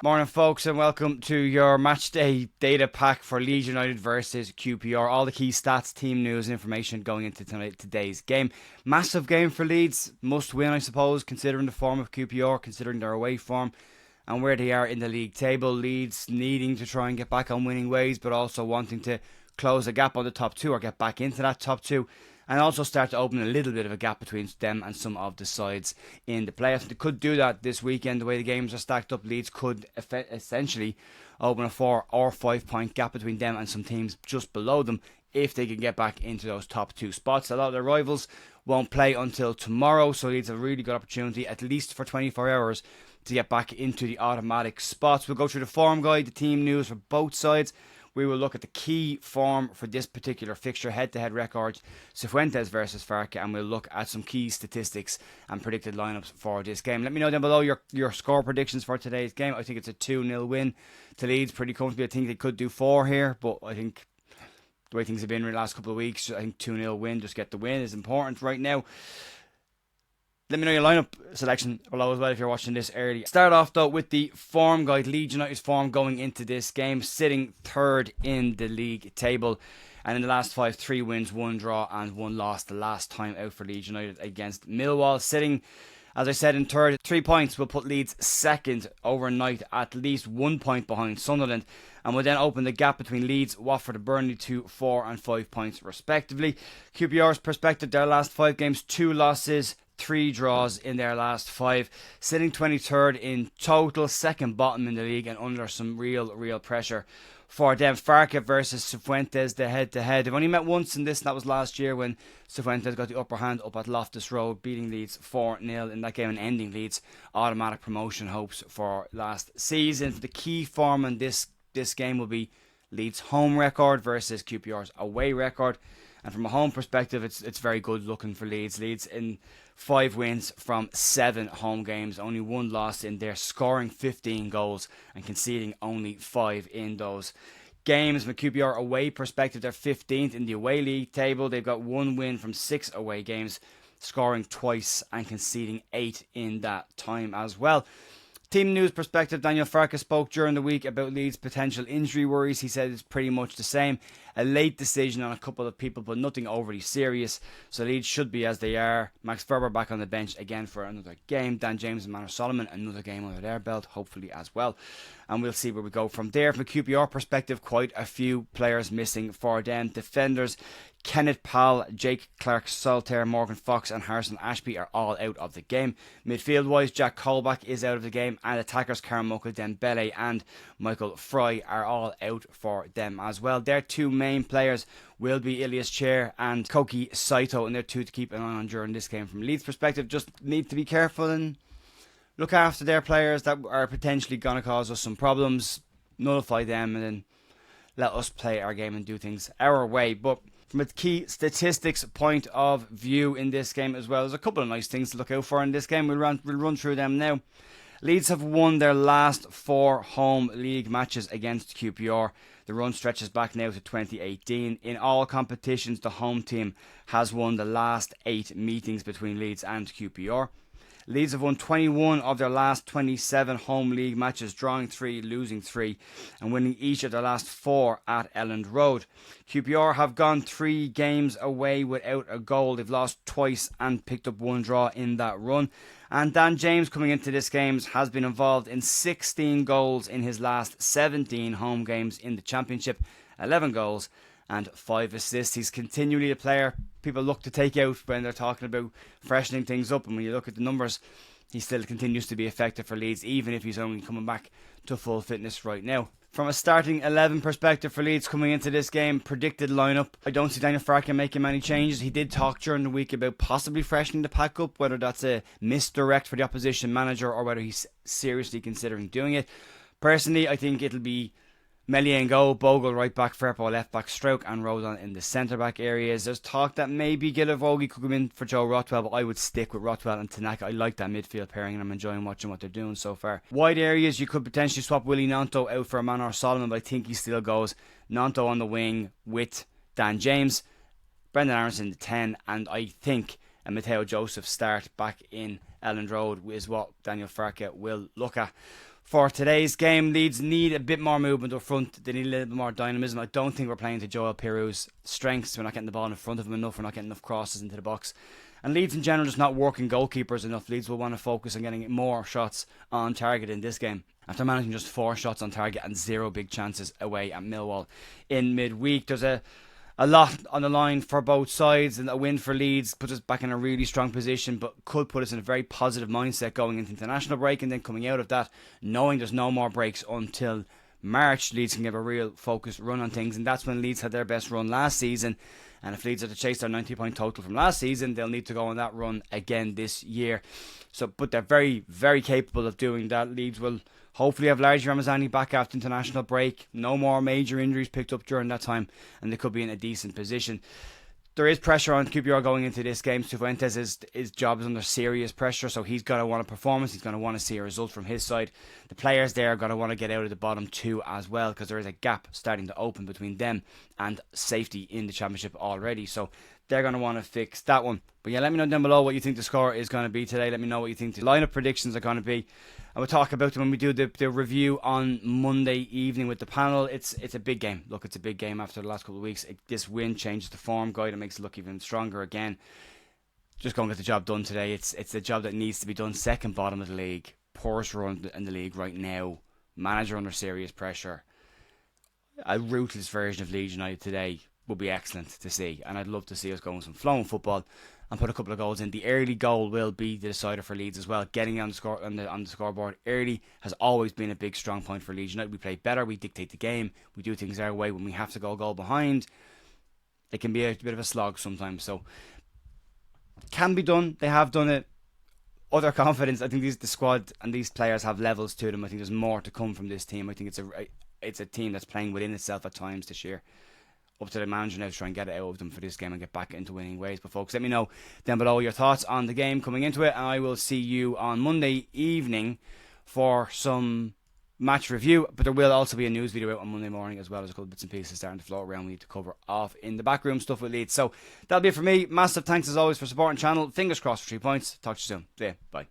Morning, folks, and welcome to your match day data pack for Leeds United versus QPR. All the key stats, team news, and information going into today's game. Massive game for Leeds. Must win, I suppose, considering the form of QPR, considering their away form, and where they are in the league table. Leeds needing to try and get back on winning ways, but also wanting to close the gap on the top two or get back into that top two. And also start to open a little bit of a gap between them and some of the sides in the playoffs. They could do that this weekend. The way the games are stacked up, Leeds could essentially open a 4 or 5 point gap between them and some teams just below them if they can get back into those top two spots. A lot of their rivals won't play until tomorrow, so Leeds have a really good opportunity, at least for 24 hours, to get back into the automatic spots. We'll go through the form guide, the team news for both sides. We will look at the key form for this particular fixture, head-to-head records, Cifuentes versus Firpo, and we'll look at some key statistics and predicted lineups for this game. Let me know down below your score predictions for today's game. I think it's a 2-0 win to Leeds, pretty comfortably. I think they could do 4 here, but I think the way things have been in the last couple of weeks, I think 2-0 win, just get the win, is important right now. Let me know your lineup selection below as well if you're watching this early. Start off though with the form guide. Leeds United's form going into this game, sitting third in the league table. And in the last 5, 3 wins, 1 draw and 1 loss the last time out for Leeds United against Millwall. Sitting, as I said, in third. 3 points will put Leeds second overnight, at least 1 point behind Sunderland, and will then open the gap between Leeds, Watford and Burnley to 4 and 5 points respectively. QPR's perspective, their last 5 games, 2 losses, 3 draws in their last 5, sitting 23rd in total, second bottom in the league, and under some real pressure for them. Firpo versus Cifuentes, the head-to-head. They've only met once in this, and that was last year when Cifuentes got the upper hand up at Loftus Road, beating Leeds 4-0 in that game and ending Leeds' automatic promotion hopes for last season. The key form in this game will be Leeds' home record versus QPR's away record. And from a home perspective, it's very good looking for Leeds. Leeds in 5 wins from 7 home games, only 1 loss in there, scoring 15 goals and conceding only 5 in those games. From a QPR away perspective, they're 15th in the away league table. They've got 1 win from 6 away games, scoring twice and conceding 8 in that time as well. Team news perspective, Daniel Farke spoke during the week about Leeds' potential injury worries. He said it's pretty much the same. A late decision on a couple of people, but nothing overly serious. So Leeds should be as they are. Max Firpo back on the bench again for another game. Dan James and Manor Solomon, another game under their belt, hopefully as well. And we'll see where we go from there. From a QPR perspective, quite a few players missing for them. Defenders, Kenneth Powell, Jake Clark-Salter, Morgan Fox and Harrison Ashby are all out of the game. Midfield-wise, Jack Colback is out of the game, and attackers Karamoka Dembele and Michael Fry are all out for them as well. Their 2 main players will be Ilias Chair and Koki Saito, and they're 2 to keep an eye on during this game. From Leeds' perspective, just need to be careful and look after their players that are potentially going to cause us some problems, nullify them, and then let us play our game and do things our way. But from a key statistics point of view in this game as well, there's a couple of nice things to look out for in this game. We'll run through them now. Leeds have won their last 4 home league matches against QPR. The run stretches back now to 2018. In all competitions, the home team has won the last 8 meetings between Leeds and QPR. Leeds have won 21 of their last 27 home league matches, drawing 3, losing 3, and winning each of their last 4 at Elland Road. QPR have gone 3 games away without a goal. They've lost twice and picked up 1 draw in that run. And Dan James, coming into this game, has been involved in 16 goals in his last 17 home games in the Championship, 11 goals and 5 assists. He's continually a player people look to take out when they're talking about freshening things up, and when you look at the numbers, he still continues to be effective for Leeds, even if he's only coming back to full fitness right now. From a starting 11 perspective for Leeds coming into this game, predicted lineup, I don't see Daniel Farke making many changes. He did talk during the week about possibly freshening the pack up, whether that's a misdirect for the opposition manager or whether he's seriously considering doing it. Personally, I think it'll be Meslier in goal, Bogle right back, Firpo left back, Stroke and Rodon in the centre back areas. There's talk that maybe Gilavogi could come in for Joe Rothwell, but I would stick with Rothwell and Tanaka. I like that midfield pairing and I'm enjoying watching what they're doing so far. Wide areas, you could potentially swap Willie Nanto out for Manor Solomon, but I think he still goes Nanto on the wing with Dan James, Brendan Aronson the 10, and I think a Matteo Joseph start back in Elland Road is what Daniel Farke will look at. For today's game, Leeds need a bit more movement up front. They need a little bit more dynamism. I don't think we're playing to Joel Pirou's strengths. We're not getting the ball in front of him enough. We're not getting enough crosses into the box. And Leeds in general just not working goalkeepers enough. Leeds will want to focus on getting more shots on target in this game, after managing just 4 shots on target and 0 big chances away at Millwall in midweek. There's a lot on the line for both sides, and a win for Leeds puts us back in a really strong position, but could put us in a very positive mindset going into international break, and then coming out of that, knowing there's no more breaks until March, Leeds can give a real focused run on things, and that's when Leeds had their best run last season. And if Leeds are to chase their 90-point total from last season, they'll need to go on that run again this year. But they're very, very capable of doing that. Leeds will hopefully have Largi Ramazani back after international break. No more major injuries picked up during that time, and they could be in a decent position. There is pressure on QPR going into this game. Cifuentes, his job is under serious pressure, so he's going to want a performance. He's going to want to see a result from his side. The players there are going to want to get out of the bottom 2 as well, because there is a gap starting to open between them and safety in the championship already. So they're going to want to fix that one. But yeah, let me know down below what you think the score is going to be today. Let me know what you think the lineup predictions are going to be. And we'll talk about them when we do the review on Monday evening with the panel. It's a big game. Look, it's a big game after the last couple of weeks. This win changes the form guide. It makes it look even stronger again. Just go and get the job done today. It's the job that needs to be done. Second bottom of the league. Poorest run in the league right now. Manager under serious pressure. A ruthless version of Leeds United today would be excellent to see. And I'd love to see us going some flowing football and put a couple of goals in. The early goal will be the decider for Leeds as well. Getting on the scoreboard early has always been a big strong point for Leeds United. We play better, we dictate the game, we do things our way. When we have to go goal behind, it can be a bit of a slog sometimes. So can be done. They have done it. Other confidence. I think the squad and these players have levels to them. I think there's more to come from this team. I think it's a team that's playing within itself at times this year. Up to the manager now to try and get it out of them for this game and get back into winning ways. But folks, let me know down below your thoughts on the game coming into it, and I will see you on Monday evening for some match review. But there will also be a news video out on Monday morning as well. There's a couple of bits and pieces starting to float around we need to cover off in the backroom stuff with Leeds. So that'll be it for me. Massive thanks as always for supporting the channel. Fingers crossed for 3 points. Talk to you soon. See ya. Bye.